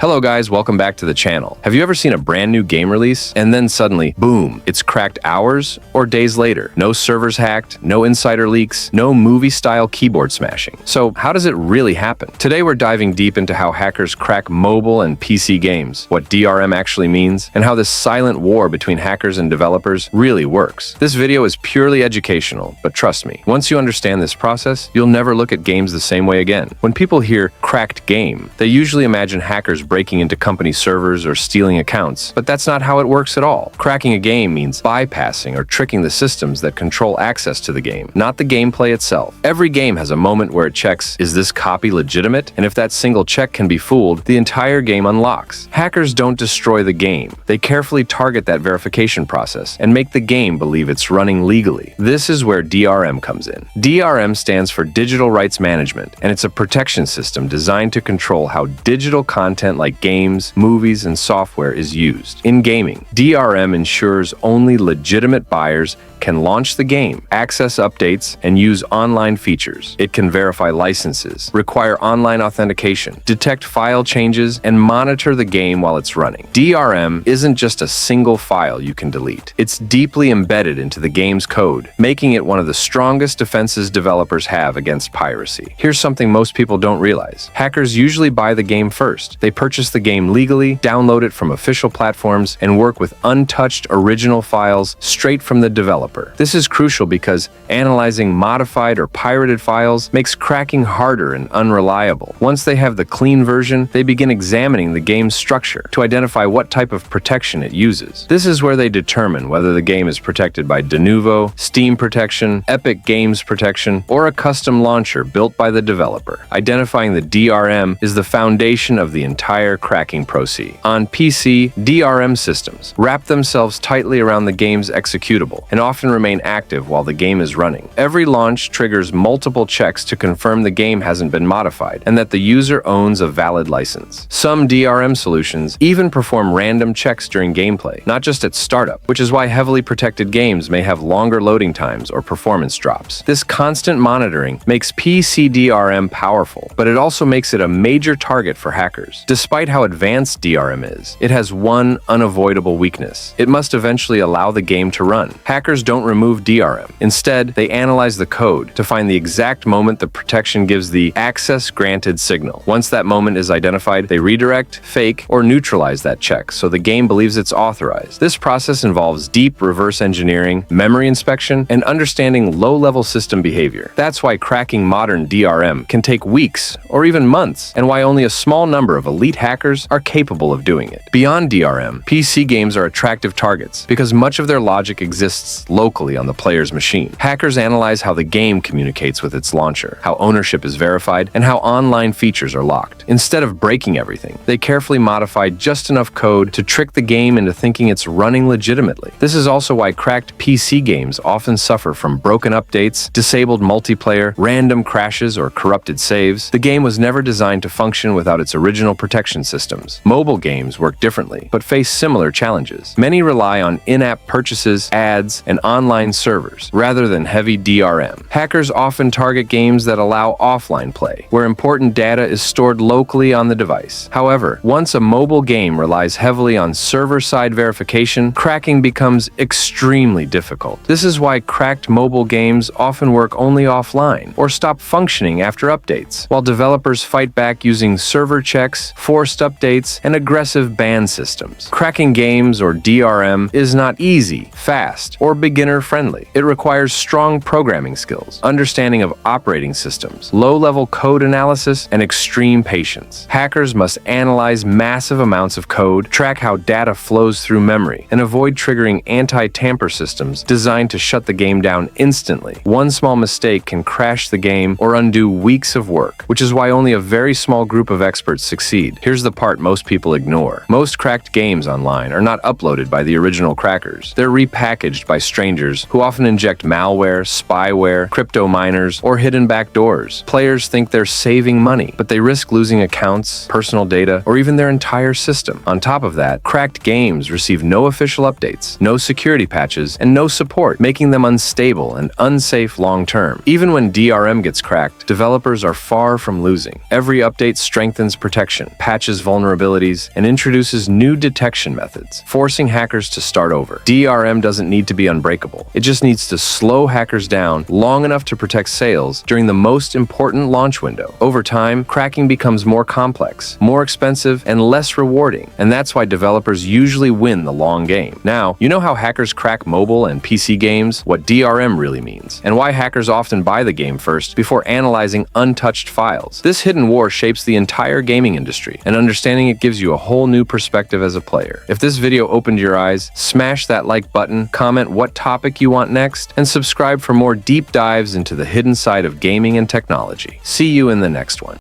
Hello guys, welcome back to the channel. Have you ever seen a brand new game release and then suddenly, boom, it's cracked hours or days later? No servers hacked, no insider leaks, no movie-style keyboard smashing. So how does it really happen? Today we're diving deep into how hackers crack mobile and PC games, what DRM actually means, and how this silent war between hackers and developers really works. This video is purely educational, but trust me, once you understand this process, you'll never look at games the same way again. When people hear cracked game, they usually imagine hackers breaking into company servers or stealing accounts, but that's not how it works at all. Cracking a game means bypassing or tricking the systems that control access to the game, not the gameplay itself. Every game has a moment where it checks, is this copy legitimate? And if that single check can be fooled, the entire game unlocks. Hackers don't destroy the game. They carefully target that verification process and make the game believe it's running legally. This is where DRM comes in. DRM stands for Digital Rights Management, and it's a protection system designed to control how digital content like games, movies, and software is used. In gaming, DRM ensures only legitimate buyers can launch the game, access updates, and use online features. It can verify licenses, require online authentication, detect file changes, and monitor the game while it's running. DRM isn't just a single file you can delete. It's deeply embedded into the game's code, making it one of the strongest defenses developers have against piracy. Here's something most people don't realize. Hackers usually buy the game first. They purchase the game legally, download it from official platforms, and work with untouched original files straight from the developer. This is crucial because analyzing modified or pirated files makes cracking harder and unreliable. Once they have the clean version, they begin examining the game's structure to identify what type of protection it uses. This is where they determine whether the game is protected by de novo, Steam protection, Epic Games protection, or a custom launcher built by the developer. Identifying the DRM is the foundation of the entire cracking process. On PC, DRM systems wrap themselves tightly around the game's executable and often remain active while the game is running. Every launch triggers multiple checks to confirm the game hasn't been modified and that the user owns a valid license. Some DRM solutions even perform random checks during gameplay, not just at startup, which is why heavily protected games may have longer loading times or performance drops. This constant monitoring makes PC DRM powerful, but it also makes it a major target for hackers. Despite how advanced DRM is, it has one unavoidable weakness. It must eventually allow the game to run. Hackers don't remove DRM. Instead, they analyze the code to find the exact moment the protection gives the access granted signal. Once that moment is identified, they redirect, fake, or neutralize that check so the game believes it's authorized. This process involves deep reverse engineering, memory inspection, and understanding low-level system behavior. That's why cracking modern DRM can take weeks or even months, and why only a small number of elite hackers are capable of doing it. Beyond DRM, PC games are attractive targets because much of their logic exists locally on the player's machine. Hackers analyze how the game communicates with its launcher, how ownership is verified, and how online features are locked. Instead of breaking everything, they carefully modify just enough code to trick the game into thinking it's running legitimately. This is also why cracked PC games often suffer from broken updates, disabled multiplayer, random crashes, or corrupted saves. The game was never designed to function without its original protection systems. Mobile games work differently, but face similar challenges. Many rely on in-app purchases, ads, and online servers, rather than heavy DRM. Hackers often target games that allow offline play, where important data is stored locally on the device. However, once a mobile game relies heavily on server-side verification, cracking becomes extremely difficult. This is why cracked mobile games often work only offline, or stop functioning after updates, while developers fight back using server checks, forced updates, and aggressive ban systems. Cracking games, or DRM, is not easy, fast, or beginner-friendly. It requires strong programming skills, understanding of operating systems, low-level code analysis, and extreme patience. Hackers must analyze massive amounts of code, track how data flows through memory, and avoid triggering anti-tamper systems designed to shut the game down instantly. One small mistake can crash the game or undo weeks of work, which is why only a very small group of experts succeed. Here's the part most people ignore. Most cracked games online are not uploaded by the original crackers. They're repackaged by strangers who often inject malware, spyware, crypto miners, or hidden backdoors. Players think they're saving money, but they risk losing accounts, personal data, or even their entire system. On top of that, cracked games receive no official updates, no security patches, and no support, making them unstable and unsafe long-term. Even when DRM gets cracked, developers are far from losing. Every update strengthens protection, patches vulnerabilities, and introduces new detection methods, forcing hackers to start over. DRM doesn't need to be unbreakable. It just needs to slow hackers down long enough to protect sales during the most important launch window. Over time, cracking becomes more complex, more expensive, and less rewarding, and that's why developers usually win the long game. Now, you know how hackers crack mobile and PC games, what DRM really means, and why hackers often buy the game first before analyzing untouched files. This hidden war shapes the entire gaming industry, and understanding it gives you a whole new perspective as a player. If this video opened your eyes, smash that like button, comment what topic you want next, and subscribe for more deep dives into the hidden side of gaming and technology. See you in the next one.